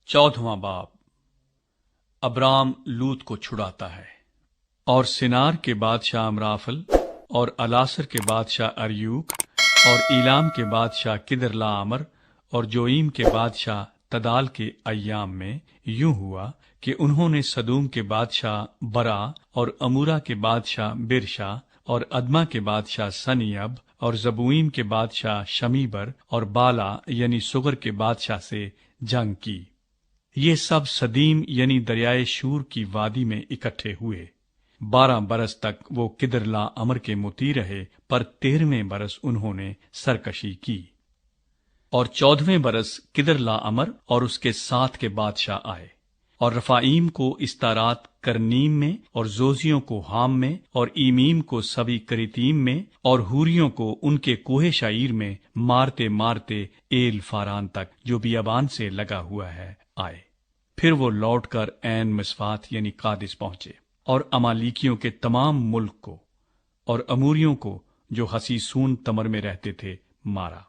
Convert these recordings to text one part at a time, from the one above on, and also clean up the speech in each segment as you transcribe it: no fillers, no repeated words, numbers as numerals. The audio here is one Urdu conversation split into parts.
14واں باب ابرام لوط کو چھڑاتا ہے۔ اور سنار کے بادشاہ امرافل اور الاصر کے بادشاہ اریوک اور ایلام کے بادشاہ کدرلاامر اور جوئیم کے بادشاہ تدال کے ایام میں یوں ہوا کہ انہوں نے سدوم کے بادشاہ برا اور امورا کے بادشاہ برشا اور ادما کے بادشاہ سنیب اور زبوئیم کے بادشاہ شمیبر اور بالا یعنی سگر کے بادشاہ سے جنگ کی۔ یہ سب سدیم یعنی دریائے شور کی وادی میں اکٹھے ہوئے۔ 12 برس تک وہ کدرلاامر کے مطیع رہے، پر 13ویں برس انہوں نے سرکشی کی۔ اور 14ویں برس کدرلاامر اور اس کے ساتھ کے بادشاہ آئے، اور رفائیم کو استارات کرنیم میں اور زوزیوں کو حام میں اور ایمیم کو سبی کریتیم میں اور ہوریوں کو ان کے کوہ شعیر میں مارتے مارتے ایل فاران تک جو بیابان سے لگا ہوا ہے آئے۔ پھر وہ لوٹ کر عین مسفات یعنی قادس پہنچے اور امالیکیوں کے تمام ملک کو اور اموریوں کو جو حسیسون تمر میں رہتے تھے مارا۔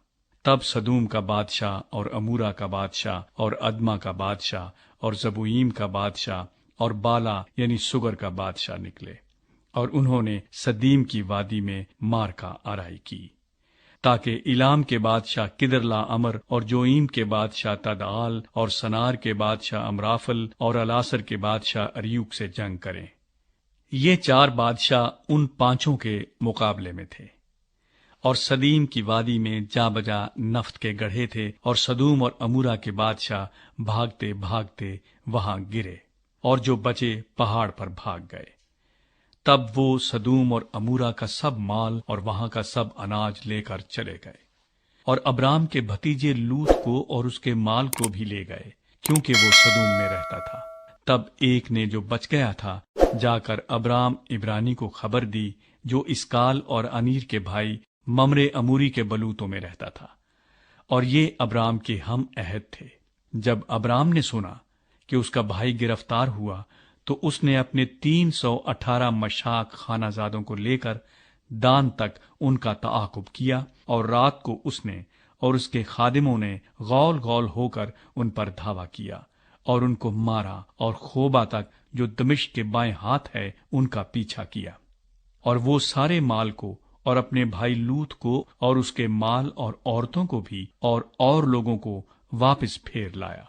تب سدوم کا بادشاہ اور امورا کا بادشاہ اور ادما کا بادشاہ اور زبوئیم کا بادشاہ اور بالا یعنی سگر کا بادشاہ نکلے، اور انہوں نے سدیم کی وادی میں مار کا آرائی کی، تاکہ ایلام کے بادشاہ کدرلاامر اور جوئیم کے بادشاہ تدعال اور سنار کے بادشاہ امرافل اور الاصر کے بادشاہ اریوک سے جنگ کریں۔ یہ 4 بادشاہ ان 5 کے مقابلے میں تھے، اور سدیم کی وادی میں جا بجا نفت کے گڑھے تھے، اور سدوم اور امورا کے بادشاہ بھاگتے بھاگتے وہاں گرے، اور جو بچے پہاڑ پر بھاگ گئے۔ تب وہ سدوم اور امورا کا سب مال اور وہاں کا سب اناج لے کر چلے گئے، اور ابرام کے بھتیجے لوط کو اور اس کے مال کو بھی لے گئے، کیونکہ وہ سدوم میں رہتا تھا۔ تب ایک نے جو بچ گیا تھا جا کر ابرام عبرانی کو خبر دی، جو اسکال اور انیر کے بھائی ممرے اموری کے بلوتوں میں رہتا تھا، اور یہ ابرام کے ہم عہد تھے۔ جب ابرام نے سنا کہ اس کا بھائی گرفتار ہوا، تو اس نے اپنے 318 مشاک خانہ زادوں کو لے کر دان تک ان کا تعاقب کیا، اور رات کو اس نے اور اس کے خادموں نے غول غول ہو کر ان پر دھاوا کیا اور ان کو مارا، اور خوبا تک جو دمشق کے بائیں ہاتھ ہے ان کا پیچھا کیا، اور وہ سارے مال کو اور اپنے بھائی لوط کو اور اس کے مال اور عورتوں کو بھی اور لوگوں کو واپس پھیر لایا۔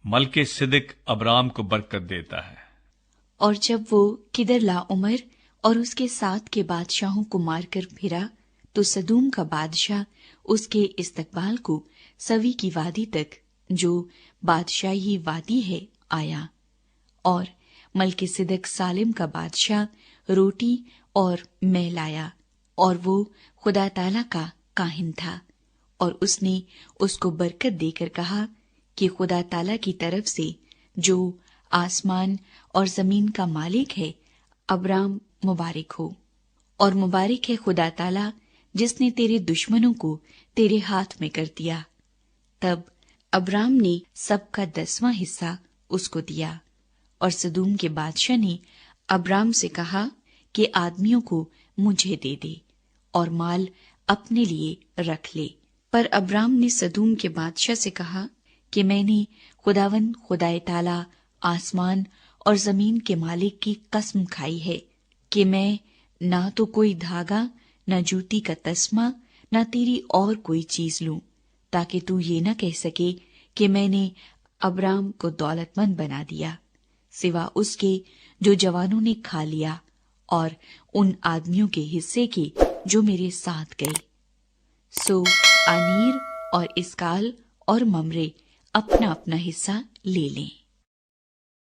ملک صدق ابرام کو برکت دیتا ہے۔ اور جب وہ کدرلاامر اور اس کے ساتھ کے بادشاہوں کو مار کر پھرا، تو سدوم کا بادشاہ اس کے استقبال کو سوی کی وادی تک، جو بادشاہی وادی ہے، آیا، اور ملک صدق سالم کا بادشاہ روٹی اور مے لایا، اور وہ خدا تعالی کا کاہن تھا، اور اس نے اس کو برکت دے کر کہا کہ خدا تعالی کی طرف سے جو آسمان اور زمین کا مالک ہے، ابرام مبارک ہو، اور مبارک ہے خدا تعالی جس نے تیرے دشمنوں کو تیرے ہاتھ میں کر دیا۔ تب ابرام نے سب کا 10واں حصہ اس کو دیا، اور سدوم کے بادشاہ نے ابرام سے کہا کہ آدمیوں کو مجھے دے دے اور مال اپنے لیے رکھ لے۔ پر ابرام نے سدوم کے بادشاہ سے کہا کہ میں نے خداوند خدائے تعالی آسمان اور زمین کے مالک کی قسم کھائی ہے کہ میں نہ تو کوئی دھاگا، نہ جوتی کا تسمہ، نہ تیری اور کوئی چیز لوں، تاکہ تو یہ نہ کہہ سکے کہ میں نے ابرام کو دولت مند بنا دیا، سوا اس کے جو جوانوں نے کھا لیا اور ان آدمیوں کے حصے کے جو میرے ساتھ گئے۔ سو انیر اور اسکال اور ممرے اپنا اپنا حصہ لے لیں۔